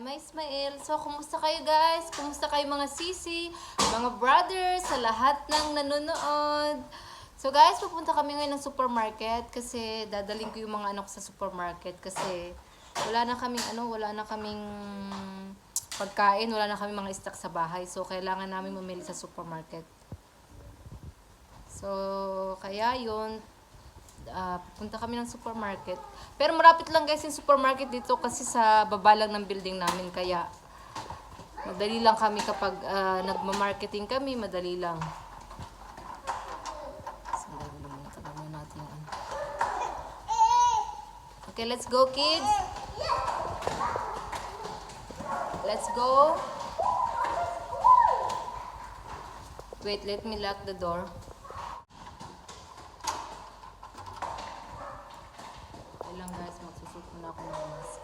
Mama Ismael. So, kumusta kayo guys? Kumusta kayo mga sisi, mga brothers, sa lahat ng nanonood? So guys, pupunta kami ngayon ng supermarket kasi dadaling ko yung mga anak sa supermarket kasi wala na kaming pagkain, wala na kaming mga stock sa bahay. So, kailangan namin mamili sa supermarket. So, kaya yun, pupunta kami ng supermarket. Pero marapit lang guys yung supermarket dito kasi sa baba lang ng building namin. Kaya madali lang kami kapag nagma-marketing kami, madali lang. Okay, let's go kids. Let's go. Wait, let me lock the door. Lang guys, magsusot muna ako ng mask.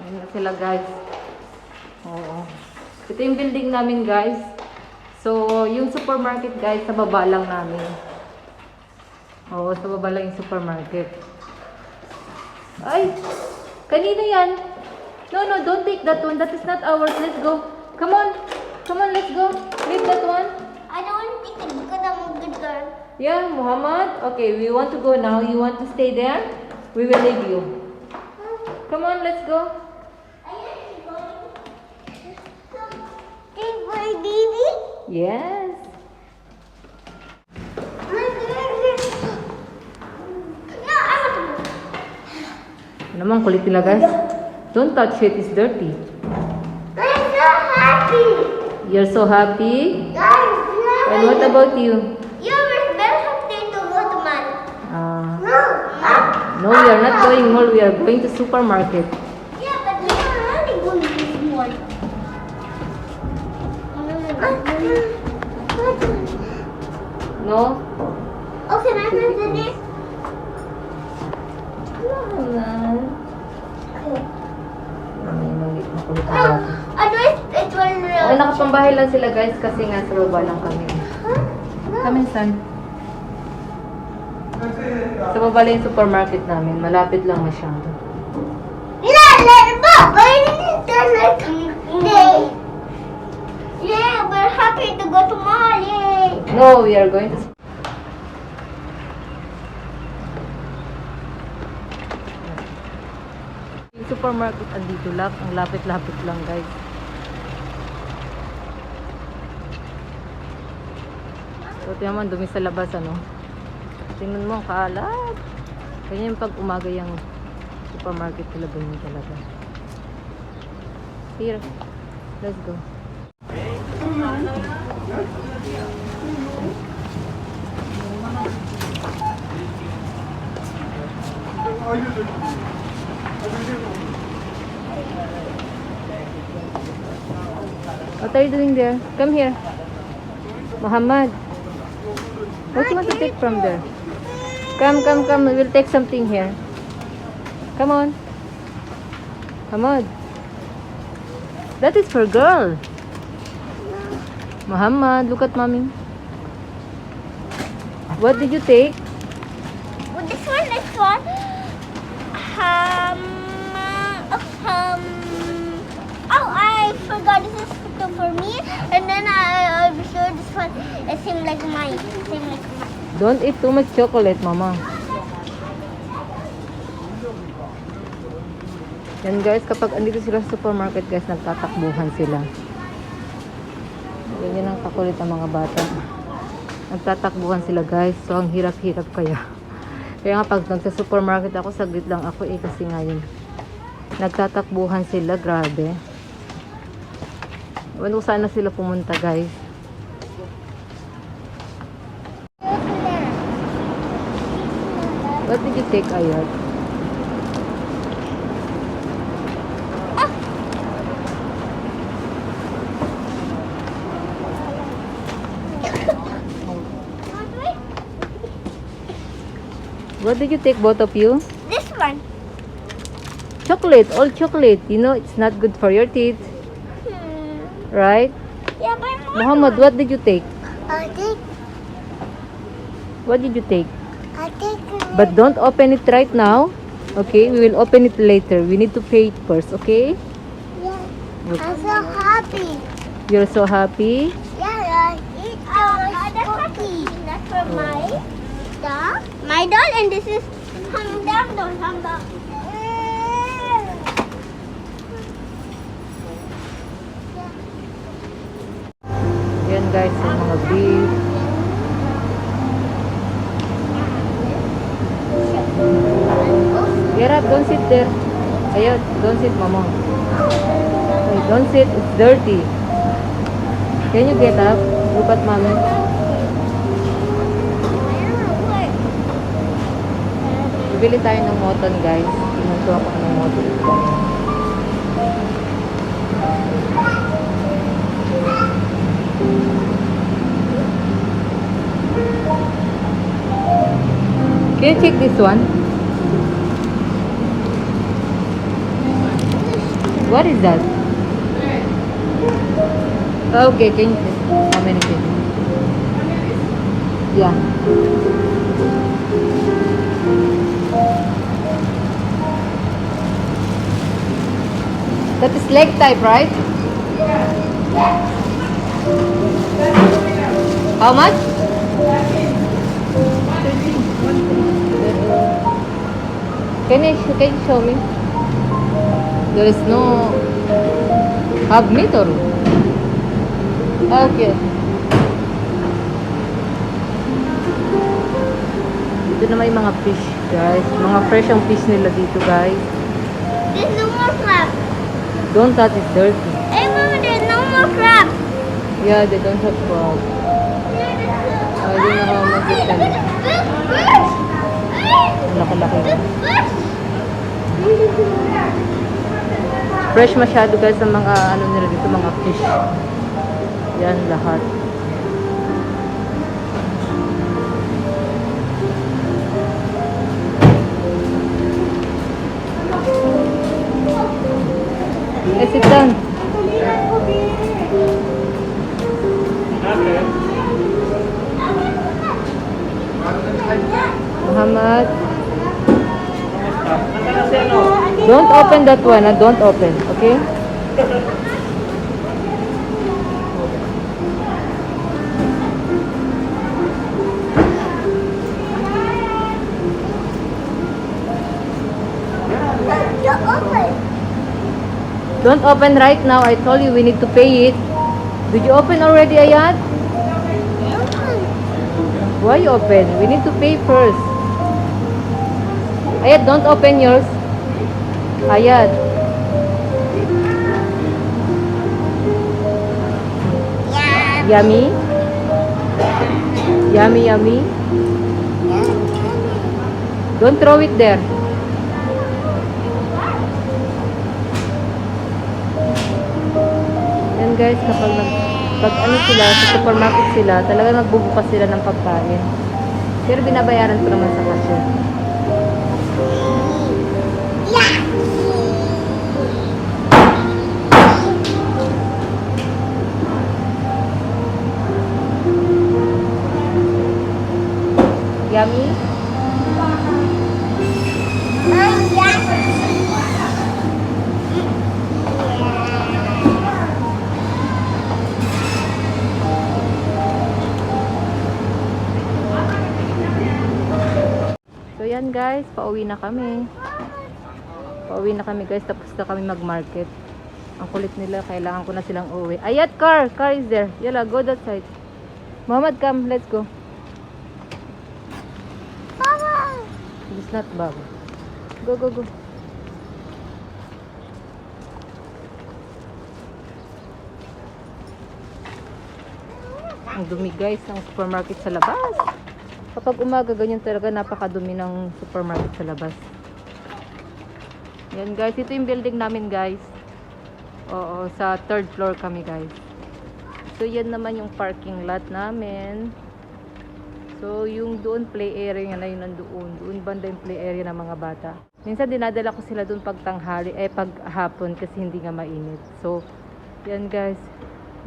Ayan na sila guys. Oo. Ito yung building namin guys. So, yung supermarket guys, sa baba lang namin. Oo, sa baba lang yung supermarket. Ay! Kanina yan! No, don't take that one. That is not ours. Let's go. Come on! Come on, let's go. Leave that one. I don't want to take it because I'm a good girl. Yeah, Muhammad. Okay, we want to go now. You want to stay there? We will leave you. Come on, let's go. Take my baby. Yes. Naman kulit nila guys. Don't touch it, it's dirty. I'm so happy. You're so happy? Guys, And what about you? you were very happy to go to mall. No. No, we are not going mall. We are going to supermarket. Yeah, but we are already going to the mall. No? Okay, my friends in this. Makulit No, otherwise it will. Oh, nakapambahay lang sila guys kasi nga sa baba lang kami. Come in, son. Sa baba lang yung supermarket namin. Malapit lang masyado. Yeah, we're happy to go to mall. Yay! No, we are going to... Yung supermarket andito lang. Ang lapit-lapit lang guys. So, tiyaman, dumi sa labas, ano? Tingnan mo, ang kaalat. Kaya yung pag umaga yung supermarket nila, ganyan talaga. Here, let's go. What are you doing there? Come here. Muhammad. What you want to take from there? Come. We will take something here. Come on. Come on. That is for girl. Muhammad, look at mommy. What did you take? Well, this one. Oh, I forgot this is for me, and then I'll be sure this one is same like mine. Don't eat too much chocolate, mama. Yan guys, kapag andito sila sa supermarket guys, nagtatakbuhan sila. Ganyan ang kakulit ang mga bata. Nagtatakbuhan sila guys, so ang hirap-hirap kaya. Kaya nga pag nagsa-supermarket ako, saglit lang ako kasi ngayon. Nagtatakbuhan sila, grabe. Ano sana sila pumunta guys. What did you take, Ayat? What What did you take, both of you? This one. Chocolate, all chocolate. You know, it's not good for your teeth. Right? Yeah, but Muhammad, what did you take? I think What did you take? I think But don't open it right now. Okay, we will open it later. We need to pay it first, okay? yeah. I'm so happy. You're so happy. Yeah, I eat the cookie. That's for my doll. My doll, and this is Hamdam doll. Hamdam. Yan guys, yung mga beef. Get up, don't sit there. Ayun, don't sit, mama. Hey, don't sit, it's dirty. Can you get up? Look at mommy. Bibili tayo ng moton guys. Pinunto ako ng moton. Can you check this one? What is that? Okay, can you check? How many pieces? Yeah. That is leg type, right? How much? Can you show me? There is no hub meat or? Okay. Dito naman yung mga fish, guys. Mga fresh ang fish nila dito, guys. There's no more crab. Don't touch it dirty. Hey, Mama, there's no more crab. Yeah, they don't have crab. I don't know how much it is. Ang laki-laki na. Fresh masyado guys sa mga ano nila dito, mga fish. Yan lahat. Sit down. Muhammad. Don't open that one. Don't open. Okay? Don't open. Don't open right now. I told you we need to pay it. Did you open already, Ayat? Why you open? We need to pay first. Ayat, don't open yours. Ayat. Yeah. Yummy? Yummy, yummy? Don't throw it there. Yan guys, pag ano sila, sa supermarket sila, talaga nagbubukas sila ng pagkain. Pero binabayaran ko naman sa cashier. Yeah. Yummy? So yan guys, pauwi na kami. Pauwi na kami guys, tapos na kami mag-market. Ang kulit nila, kailangan ko na silang uwi. Ayat, car is there. Yala, go that side. Muhammad, come, let's go. Mama. It's not bag. Go, go, go. Ang dumi guys, ang supermarket sa labas. Kapag umaga, ganyan talaga, napakadumi ng supermarket sa labas. Yan guys, ito yung building namin guys. Oo, sa 3rd floor kami guys. So yan naman yung parking lot namin. So, yung doon play area na yun nandoon. Doon banda yung play area ng mga bata. Minsan dinadala ko sila doon pag tanghali, pag hapon kasi hindi nga mainit. So, yan guys.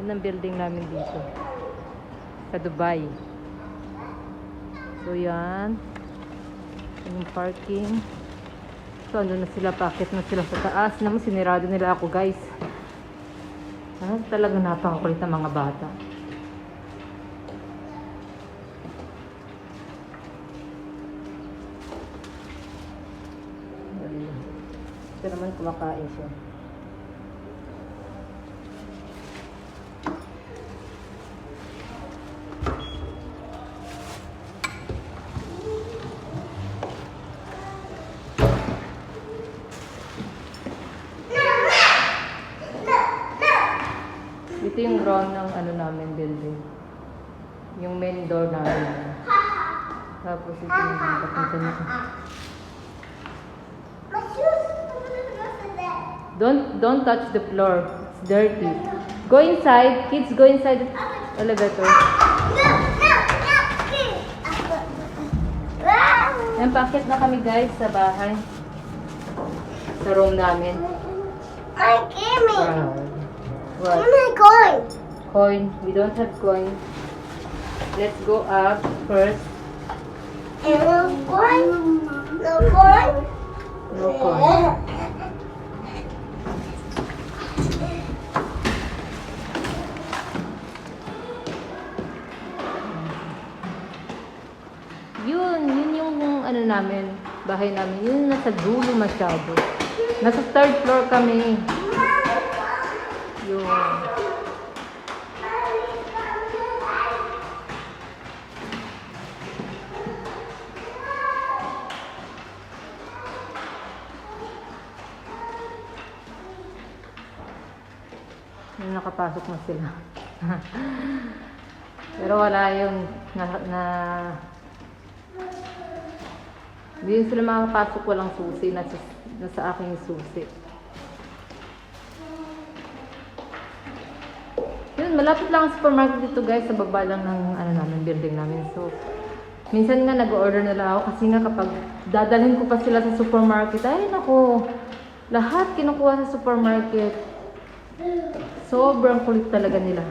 Yun ang building namin dito. Sa Dubai. So, yan. Yung parking. So, andun na sila. Paakit na sila sa taas. Naman, sinirado nila ako guys. Talagang napakakulit ng mga bata. Ito naman kumakain siya. Ito yung ground ng ano namin building. Yung main door namin. Tapos ito yung papunta na. My shoes. Don't touch the floor. It's dirty. Go inside. Kids, go inside the elevator. Yan, paakit na kami guys sa bahay. Sa room namin. Give me. What? Give me a coin. Coin. We don't have coin. Let's go up first. And no coin. No coin. No coin. Yun yung ano namin, bahay namin. Yun nasa dulo masyado. Nasa third floor kami. Yun. Yung nakapasok na sila. Pero wala yung hindi sila makapasok, walang susi. Nasa aking susi. Yun, malapit lang ang supermarket dito guys. Sa baba lang ng ano namin, building namin. So, minsan nga nag-order nila ako kasi nga kapag dadalhin ko pa sila sa supermarket, ay nako, lahat kinukuha sa supermarket. Sobrang kulit talaga nila.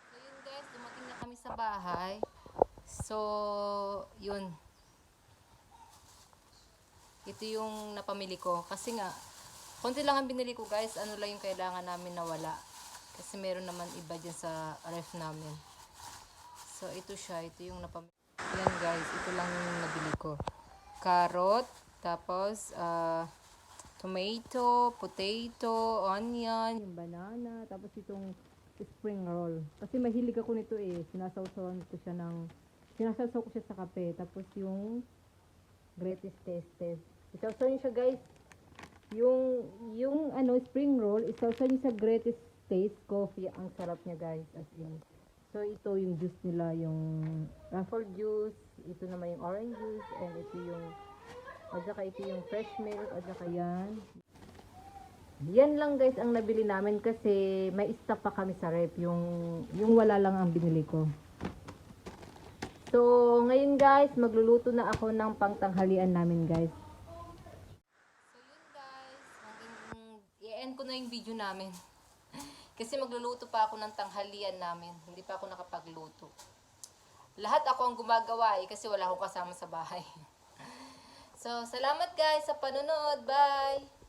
So yun guys, dumating na kami sa bahay. So, yun. Ito yung napamili ko. Kasi nga, konti lang ang binili ko guys. Ano lang yung kailangan namin na wala. Kasi meron naman iba dyan sa ref namin. So, ito siya. Ito yung napamili. Yan guys, ito lang yung nabili ko. Carrot, tapos, tomato, potato, onion, banana, tapos itong spring roll. Kasi mahilig ako nito eh. Sinasawsaw ko siya sa kape. Tapos yung greatest taste. Isawsaw niyo siya guys. Yung spring roll, isawsaw niyo sa greatest taste coffee. Ang sarap niya guys. As in. So ito yung juice nila, yung ruffle juice. Ito naman yung orange juice. And ito yung at saka ito yung fresh milk, at saka yan. Yan lang guys ang nabili namin kasi may stock pa kami sa rep. Yung wala lang ang binili ko. So, ngayon guys, magluluto na ako ng pangtanghalian namin guys. So, yun guys. I-end ko na yung video namin. Kasi magluluto pa ako ng tanghalian namin. Hindi pa ako nakapagluto. Lahat ako ang gumagawa kasi wala akong kasama sa bahay. So, salamat guys sa panonood. Bye!